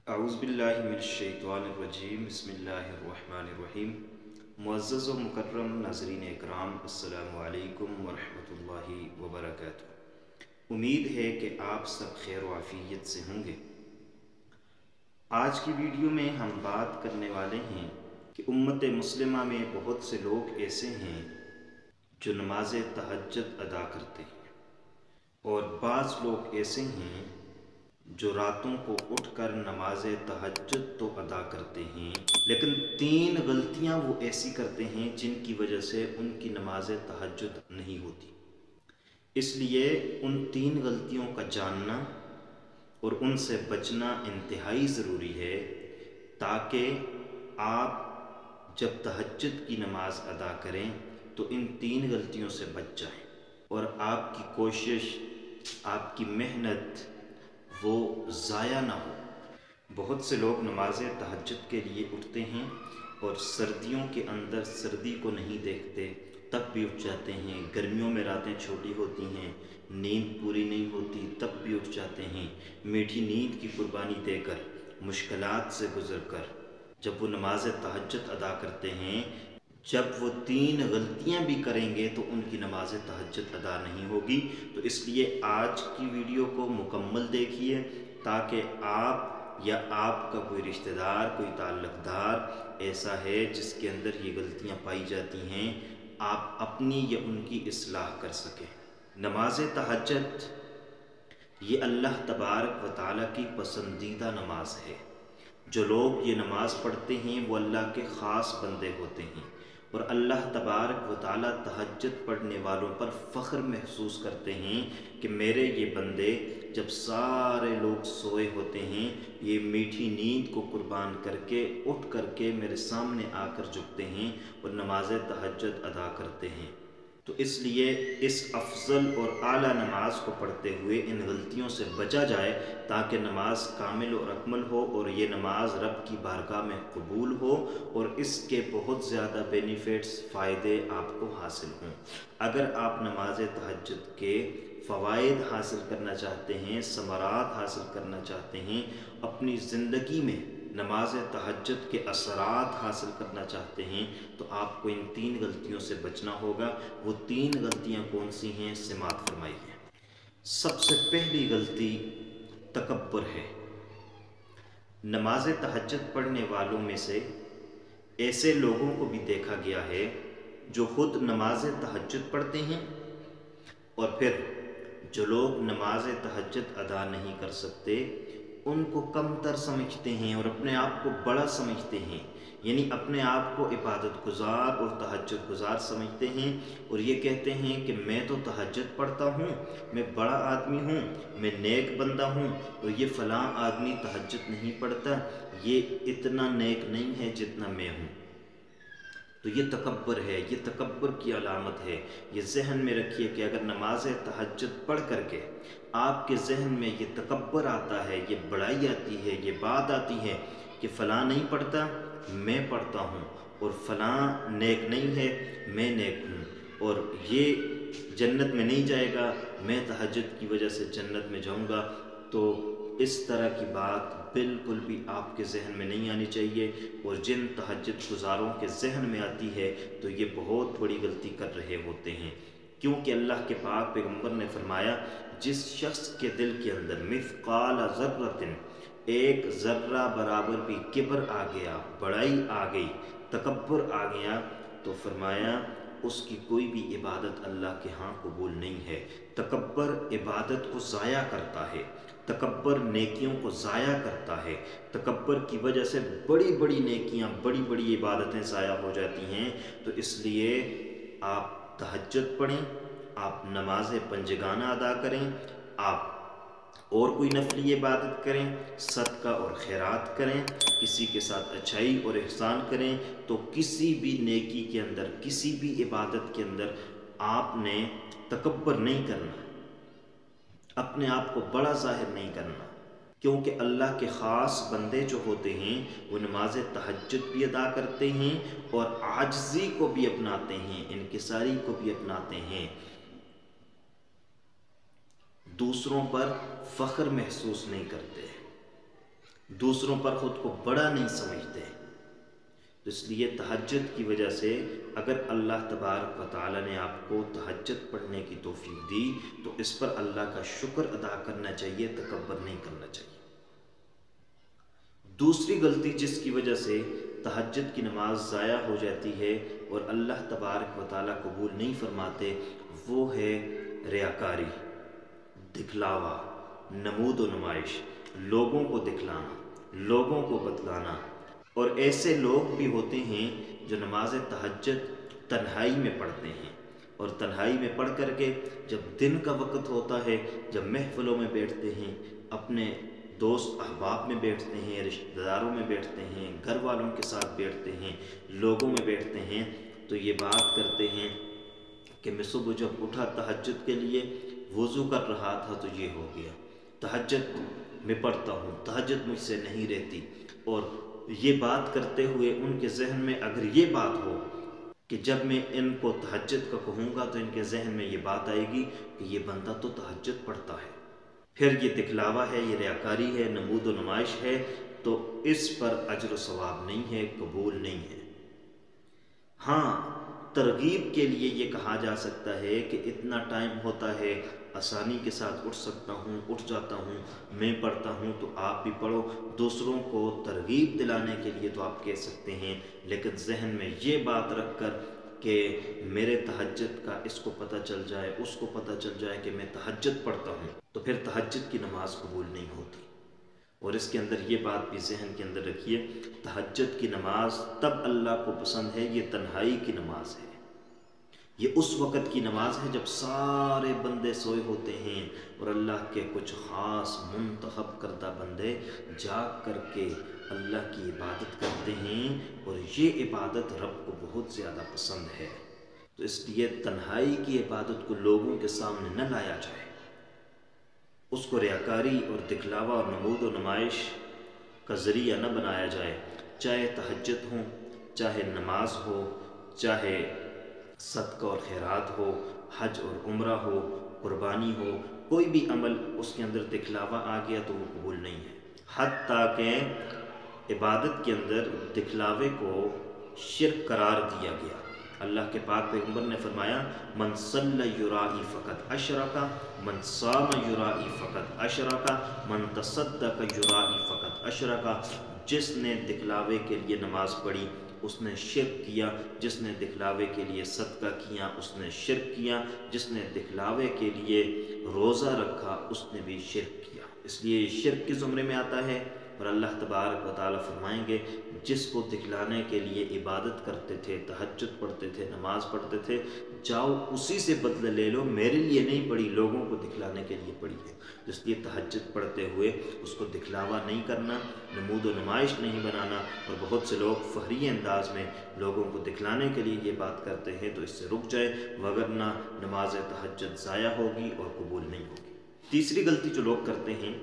اعوذ باللہ من الشیطان الرجیم بسم اللہ الرحمن الرحیم۔ معزز و مکرم ناظرین اکرام، السلام علیکم ورحمۃ اللہ وبرکاتہ۔ امید ہے کہ آپ سب خیر و عافیت سے ہوں گے۔ آج کی ویڈیو میں ہم بات کرنے والے ہیں کہ امت مسلمہ میں بہت سے لوگ ایسے ہیں جو نماز تہجد ادا کرتے ہیں، اور بعض لوگ ایسے ہیں جو راتوں کو اٹھ کر نماز تہجد تو ادا کرتے ہیں، لیکن 3 غلطیاں وہ ایسی کرتے ہیں جن کی وجہ سے ان کی نماز تہجد نہیں ہوتی۔ اس لیے ان 3 غلطیوں کا جاننا اور ان سے بچنا انتہائی ضروری ہے، تاکہ آپ جب تہجد کی نماز ادا کریں تو ان 3 غلطیوں سے بچ جائیں اور آپ کی کوشش، آپ کی محنت وہ ضائع نہ ہو۔ بہت سے لوگ نماز تہجد کے لیے اٹھتے ہیں اور سردیوں کے اندر سردی کو نہیں دیکھتے، تب بھی اٹھ جاتے ہیں۔ گرمیوں میں راتیں چھوٹی ہوتی ہیں، نیند پوری نہیں ہوتی، تب بھی اٹھ جاتے ہیں۔ میٹھی نیند کی قربانی دے کر، مشکلات سے گزر کر جب وہ نماز تہجد ادا کرتے ہیں، جب وہ 3 غلطیاں بھی کریں گے تو ان کی نماز تہجد ادا نہیں ہوگی۔ تو اس لیے آج کی ویڈیو کو مکمل دیکھیے، تاکہ آپ یا آپ کا کوئی رشتہ دار، کوئی تعلق دار ایسا ہے جس کے اندر یہ غلطیاں پائی جاتی ہیں، آپ اپنی یا ان کی اصلاح کر سکیں۔ نماز تہجد یہ اللہ تبارک و تعالیٰ کی پسندیدہ نماز ہے۔ جو لوگ یہ نماز پڑھتے ہیں وہ اللہ کے خاص بندے ہوتے ہیں، اور اللہ تبارک و تعالیٰ تہجد پڑھنے والوں پر فخر محسوس کرتے ہیں کہ میرے یہ بندے جب سارے لوگ سوئے ہوتے ہیں، یہ میٹھی نیند کو قربان کر کے اٹھ کر کے میرے سامنے آ کر جھکتے ہیں اور نماز تہجد ادا کرتے ہیں۔ تو اس لیے اس افضل اور اعلیٰ نماز کو پڑھتے ہوئے ان غلطیوں سے بچا جائے، تاکہ نماز کامل اور اکمل ہو اور یہ نماز رب کی بارگاہ میں قبول ہو، اور اس کے بہت زیادہ بینیفٹس، فائدے آپ کو حاصل ہوں۔ اگر آپ نماز تہجد کے فوائد حاصل کرنا چاہتے ہیں، ثمرات حاصل کرنا چاہتے ہیں، اپنی زندگی میں نماز تہجد کے اثرات حاصل کرنا چاہتے ہیں، تو آپ کو ان 3 غلطیوں سے بچنا ہوگا۔ وہ 3 غلطیاں کون سی ہیں، سماعت فرمائیے۔ سب سے پہلی غلطی تکبر ہے۔ نماز تہجد پڑھنے والوں میں سے ایسے لوگوں کو بھی دیکھا گیا ہے جو خود نماز تہجد پڑھتے ہیں، اور پھر جو لوگ نماز تہجد ادا نہیں کر سکتے ان کو کم تر سمجھتے ہیں اور اپنے آپ کو بڑا سمجھتے ہیں، یعنی اپنے آپ کو عبادت گزار اور تہجد گزار سمجھتے ہیں، اور یہ کہتے ہیں کہ میں تو تہجد پڑھتا ہوں، میں بڑا آدمی ہوں، میں نیک بندہ ہوں، اور یہ فلاں آدمی تہجد نہیں پڑھتا، یہ اتنا نیک نہیں ہے جتنا میں ہوں۔ تو یہ تکبر ہے، یہ تکبر کی علامت ہے۔ یہ ذہن میں رکھیے کہ اگر نماز تہجد پڑھ کر کے آپ کے ذہن میں یہ تکبر آتا ہے، یہ بڑائی آتی ہے، یہ بات آتی ہے کہ فلاں نہیں پڑھتا، میں پڑھتا ہوں، اور فلاں نیک نہیں ہے، میں نیک ہوں، اور یہ جنت میں نہیں جائے گا، میں تہجد کی وجہ سے جنت میں جاؤں گا، تو اس طرح کی بات بالکل بھی آپ کے ذہن میں نہیں آنی چاہیے، اور جن تہجد گزاروں کے ذہن میں آتی ہے تو یہ بہت بڑی غلطی کر رہے ہوتے ہیں، کیونکہ اللہ کے پاک پیغمبر نے فرمایا جس شخص کے دل کے اندر مثقال ذرۃ، ایک ذرہ برابر بھی کبر آ گیا، بڑائی آ گئی، تکبر آ گیا، تو فرمایا اس کی کوئی بھی عبادت اللہ کے ہاں قبول نہیں ہے۔ تکبر عبادت کو ضائع کرتا ہے، تکبر نیکیوں کو ضائع کرتا ہے، تکبر کی وجہ سے بڑی بڑی نیکیاں، بڑی بڑی عبادتیں ضائع ہو جاتی ہیں۔ تو اس لیے آپ تہجد پڑھیں، آپ نماز پنجگانہ ادا کریں، آپ اور کوئی نفلی عبادت کریں، صدقہ اور خیرات کریں، کسی کے ساتھ اچھائی اور احسان کریں، تو کسی بھی نیکی کے اندر، کسی بھی عبادت کے اندر آپ نے تکبر نہیں کرنا، اپنے آپ کو بڑا ظاہر نہیں کرنا، کیونکہ اللہ کے خاص بندے جو ہوتے ہیں وہ نماز تہجد بھی ادا کرتے ہیں اور عاجزی کو بھی اپناتے ہیں، انکساری کو بھی اپناتے ہیں، دوسروں پر فخر محسوس نہیں کرتے۔ دوسروں پر خود کو بڑا نہیں سمجھتے۔ تو اس لیے تہجد کی وجہ سے اگر اللہ تبارک و تعالی نے آپ کو تہجد پڑھنے کی توفیق دی تو اس پر اللہ کا شکر ادا کرنا چاہیے، تکبر نہیں کرنا چاہیے۔ دوسری غلطی جس کی وجہ سے تہجد کی نماز ضائع ہو جاتی ہے اور اللہ تبارک و تعالی قبول نہیں فرماتے، وہ ہے ریاکاری، دکھلاوا، نمود و نمائش، لوگوں کو دکھلانا، لوگوں کو بتلانا۔ اور ایسے لوگ بھی ہوتے ہیں جو نماز تہجد تنہائی میں پڑھتے ہیں، اور تنہائی میں پڑھ کر کے جب دن کا وقت ہوتا ہے، جب محفلوں میں بیٹھتے ہیں، اپنے دوست احباب میں بیٹھتے ہیں، رشتہ داروں میں بیٹھتے ہیں، گھر والوں کے ساتھ بیٹھتے ہیں، لوگوں میں بیٹھتے ہیں، تو یہ بات کرتے ہیں کہ میں صبح جب اٹھا تہجد کے لیے وضو کر رہا تھا تو یہ ہو گیا، تہجد میں پڑھتا ہوں، تہجد مجھ سے نہیں رہتی۔ اور یہ بات کرتے ہوئے ان کے ذہن میں اگر یہ بات ہو کہ جب میں ان کو تہجد کا کہوں گا تو ان کے ذہن میں یہ بات آئے گی کہ یہ بندہ تو تہجد پڑھتا ہے، پھر یہ دکھلاوا ہے، یہ ریاکاری ہے، نمود و نمائش ہے، تو اس پر اجر و ثواب نہیں ہے، قبول نہیں ہے۔ ہاں، ترغیب کے لیے یہ کہا جا سکتا ہے کہ اتنا ٹائم ہوتا ہے، آسانی کے ساتھ اٹھ سکتا ہوں، اٹھ جاتا ہوں، میں پڑھتا ہوں تو آپ بھی پڑھو، دوسروں کو ترغیب دلانے کے لیے تو آپ کہہ سکتے ہیں، لیکن ذہن میں یہ بات رکھ کر کہ میرے تہجد کا اس کو پتہ چل جائے، اس کو پتہ چل جائے کہ میں تہجد پڑھتا ہوں، تو پھر تہجد کی نماز قبول نہیں ہوتی۔ اور اس کے اندر یہ بات بھی ذہن کے اندر رکھیے، تہجد کی نماز تب اللہ کو پسند ہے، یہ تنہائی کی نماز ہے، یہ اس وقت کی نماز ہے جب سارے بندے سوئے ہوتے ہیں اور اللہ کے کچھ خاص منتخب کردہ بندے جاگ کر کے اللہ کی عبادت کرتے ہیں، اور یہ عبادت رب کو بہت زیادہ پسند ہے۔ تو اس لیے تنہائی کی عبادت کو لوگوں کے سامنے نہ لایا جائے، اس کو ریاکاری اور دکھلاوا اور نمود و نمائش کا ذریعہ نہ بنایا جائے، چاہے تہجد ہو، چاہے نماز ہو، چاہے صدقہ اور خیرات ہو، حج اور عمرہ ہو، قربانی ہو، کوئی بھی عمل اس کے اندر دکھلاوا آ گیا تو وہ قبول نہیں ہے۔ حتیٰ کہ عبادت کے اندر دکھلاوے کو شرک قرار دیا گیا۔ اللہ کے پاک پیغمبر نے فرمایا، من صلی یرائی فقط اشرکا، من صام یرائی فقط اشرکا، من تصدق یرائی فقط اشرکا۔ جس نے دکھلاوے کے لیے نماز پڑھی اس نے شرک کیا، جس نے دکھلاوے کے لیے صدقہ کیا اس نے شرک کیا، جس نے دکھلاوے کے لیے روزہ رکھا اس نے بھی شرک کیا۔ اس لیے شرک کے زمرے میں آتا ہے، اور اللہ تبارک و تعالیٰ فرمائیں گے جس کو دکھلانے کے لیے عبادت کرتے تھے، تہجد پڑھتے تھے، نماز پڑھتے تھے، جاؤ اسی سے بدلہ لے لو، میرے لیے نہیں پڑھی، لوگوں کو دکھلانے کے لیے پڑھی ہے۔ اس لیے تہجد پڑھتے ہوئے اس کو دکھلاوا نہیں کرنا، نمود و نمائش نہیں بنانا، اور بہت سے لوگ فخری انداز میں لوگوں کو دکھلانے کے لیے یہ بات کرتے ہیں، تو اس سے رک جائے، وگرنہ نماز تہجد ضائع ہوگی اور قبول نہیں ہوگی۔ تیسری غلطی جو لوگ کرتے ہیں،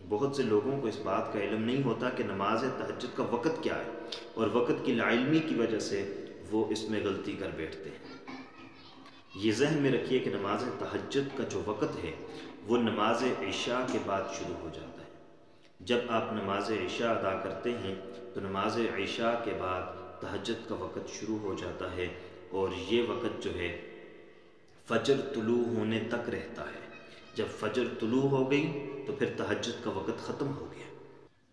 بہت سے لوگوں کو اس بات کا علم نہیں ہوتا کہ نماز تہجد کا وقت کیا ہے، اور وقت کی لاعلمی کی وجہ سے وہ اس میں غلطی کر بیٹھتے ہیں۔ یہ ذہن میں رکھیے کہ نماز تہجد کا جو وقت ہے وہ نماز عشاء کے بعد شروع ہو جاتا ہے۔ جب آپ نماز عشاء ادا کرتے ہیں تو نماز عشاء کے بعد تہجد کا وقت شروع ہو جاتا ہے، اور یہ وقت جو ہے فجر طلوع ہونے تک رہتا ہے۔ جب فجر طلوع ہو گئی تو پھر تہجد کا وقت ختم ہو گیا۔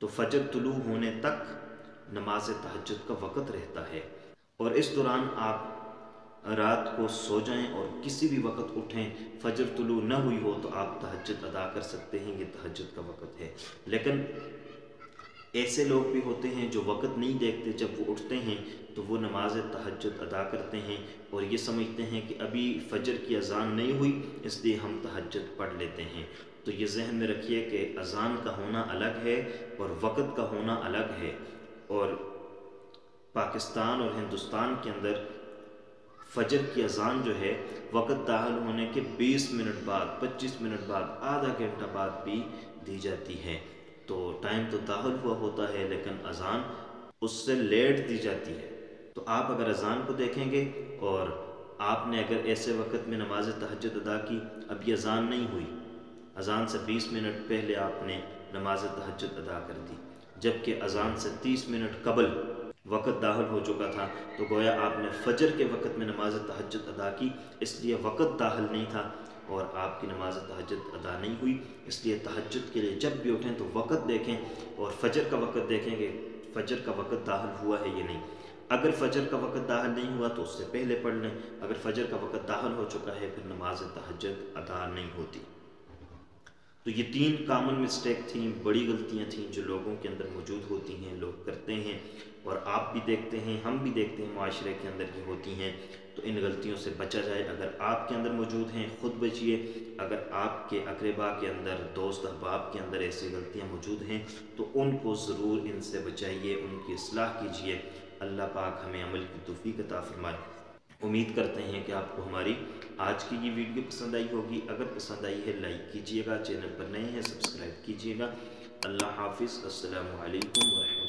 تو فجر طلوع ہونے تک نماز تہجد کا وقت رہتا ہے، اور اس دوران آپ رات کو سو جائیں اور کسی بھی وقت اٹھیں، فجر طلوع نہ ہوئی ہو تو آپ تہجد ادا کر سکتے ہیں، یہ تہجد کا وقت ہے۔ لیکن ایسے لوگ بھی ہوتے ہیں جو وقت نہیں دیکھتے، جب وہ اٹھتے ہیں تو وہ نماز تہجد ادا کرتے ہیں اور یہ سمجھتے ہیں کہ ابھی فجر کی اذان نہیں ہوئی اس لیے ہم تہجد پڑھ لیتے ہیں۔ تو یہ ذہن میں رکھیے کہ اذان کا ہونا الگ ہے اور وقت کا ہونا الگ ہے، اور پاکستان اور ہندوستان کے اندر فجر کی اذان جو ہے وقت داخل ہونے کے 20 منٹ بعد، 25 منٹ بعد، آدھا گھنٹہ بعد بھی دی جاتی ہے۔ تو ٹائم تو داخل ہوا ہوتا ہے لیکن اذان اس سے لیٹ دی جاتی ہے۔ تو آپ اگر اذان کو دیکھیں گے اور آپ نے اگر ایسے وقت میں نماز تہجد ادا کی، ابھی اذان نہیں ہوئی، اذان سے 20 منٹ پہلے آپ نے نماز تہجد ادا کر دی، جبکہ اذان سے 30 منٹ قبل وقت داخل ہو چکا تھا، تو گویا آپ نے فجر کے وقت میں نماز تہجد ادا کی، اس لیے وقت داخل نہیں تھا اور آپ کی نماز تہجد ادا نہیں ہوئی۔ اس لیے تہجد کے لیے جب بھی اٹھیں تو وقت دیکھیں اور فجر کا وقت دیکھیں کہ فجر کا وقت داخل ہوا ہے یا نہیں۔ اگر فجر کا وقت داخل نہیں ہوا تو اس سے پہلے پڑھ لیں، اگر فجر کا وقت داخل ہو چکا ہے پھر نماز تہجد ادا نہیں ہوتی۔ تو یہ 3 کامن مسٹیک تھیں، بڑی غلطیاں تھیں جو لوگوں کے اندر موجود ہوتی ہیں، لوگ کرتے ہیں اور آپ بھی دیکھتے ہیں، ہم بھی دیکھتے ہیں معاشرے کے اندر یہ ہوتی ہیں۔ تو ان غلطیوں سے بچا جائے۔ اگر آپ کے اندر موجود ہیں خود بچیے، اگر آپ کے اقربا کے اندر، دوست احباب کے اندر ایسی غلطیاں موجود ہیں تو ان کو ضرور ان سے بچائیے، ان کی اصلاح کیجیے۔ اللہ پاک ہمیں عمل کی توفیق عطا فرمائے۔ امید کرتے ہیں کہ آپ کو ہماری آج کی یہ ویڈیو پسند آئی ہوگی۔ اگر پسند آئی ہے لائک کیجیے گا، چینل پر نئے ہیں سبسکرائب کیجیے گا۔ اللہ حافظ، السلام علیکم ورحمۃ اللہ۔